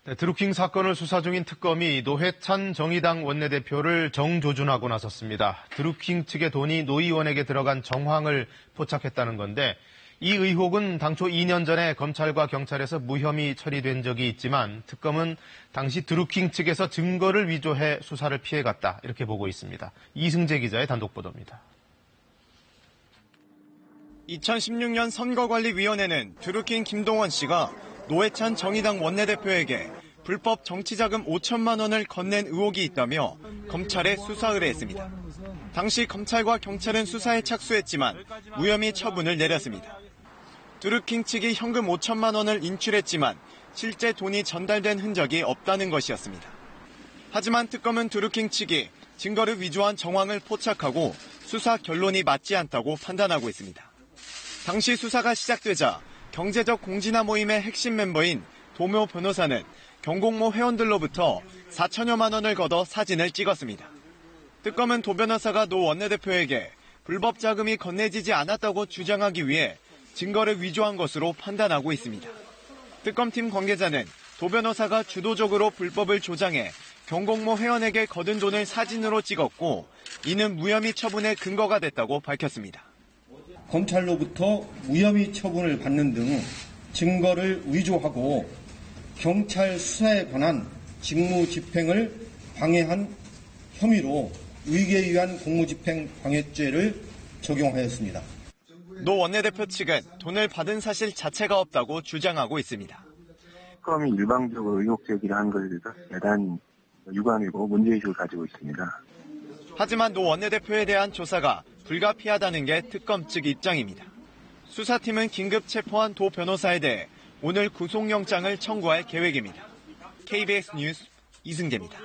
네, 드루킹 사건을 수사 중인 특검이 노회찬 정의당 원내대표를 정조준하고 나섰습니다. 드루킹 측의 돈이 노 의원에게 들어간 정황을 포착했다는 건데 이 의혹은 당초 2년 전에 검찰과 경찰에서 무혐의 처리된 적이 있지만 특검은 당시 드루킹 측에서 증거를 위조해 수사를 피해갔다 이렇게 보고 있습니다. 이승재 기자의 단독 보도입니다. 2016년 선거관리위원회는 드루킹 김동원 씨가 노회찬 정의당 원내대표에게 불법 정치자금 5천만 원을 건넨 의혹이 있다며 검찰에 수사 의뢰했습니다. 당시 검찰과 경찰은 수사에 착수했지만 무혐의 처분을 내렸습니다. 드루킹 측이 현금 5천만 원을 인출했지만 실제 돈이 전달된 흔적이 없다는 것이었습니다. 하지만 특검은 드루킹 측이 증거를 위조한 정황을 포착하고 수사 결론이 맞지 않다고 판단하고 있습니다. 당시 수사가 시작되자 경제적 공진화 모임의 핵심 멤버인 도묘 변호사는 경공모 회원들로부터 4천여만 원을 걷어 사진을 찍었습니다. 특검은 도 변호사가 노 원내대표에게 불법 자금이 건네지지 않았다고 주장하기 위해 증거를 위조한 것으로 판단하고 있습니다. 특검팀 관계자는 도 변호사가 주도적으로 불법을 조장해 경공모 회원에게 거둔 돈을 사진으로 찍었고 이는 무혐의 처분의 근거가 됐다고 밝혔습니다. 검찰로부터 무혐의 처분을 받는 등 증거를 위조하고 경찰 수사에 관한 직무 집행을 방해한 혐의로 위계에 의한 공무집행 방해죄를 적용하였습니다. 노 원내대표 측은 돈을 받은 사실 자체가 없다고 주장하고 있습니다. 특검이 일방적으로 의혹 제기를 한 것에 대해서 대단히 유감이고 문제의식을 가지고 있습니다. 하지만 노 원내대표에 대한 조사가 불가피하다는 게 특검 측 입장입니다. 수사팀은 긴급 체포한 도 변호사에 대해 오늘 구속영장을 청구할 계획입니다. KBS 뉴스 이승재입니다.